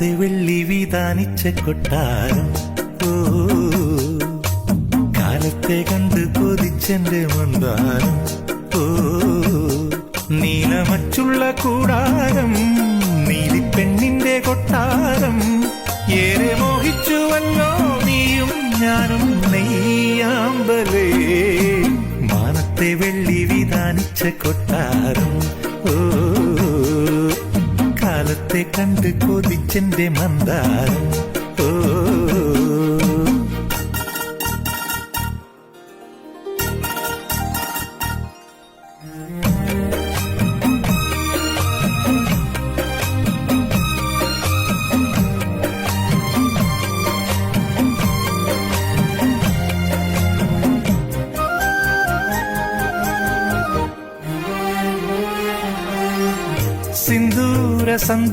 മാനത്തെ വെള്ളി വിധാനിച്ച കൊട്ടാരം ഓ കാലത്തെ കണ്ട് കൊതിച്ചെന്റെ മന്ദാരം ഓ നീലമച്ചുള്ള കൂടാരം നീലിപ്പെണ്ണിന്റെ കൊട്ടാരം ഏറെ മോഹിച്ചുവല്ലോ നീയും ഞാനും നെയ്യാമ്പലേ മാനത്തെ വെള്ളി വിധാനിച്ച കൊട്ടാരം ഓ കാലത്തെ കണ്ട് കൊതിച്ചെന്റെ മന്ദാരം ഓ സിന്ദൂര സന്ധ്യ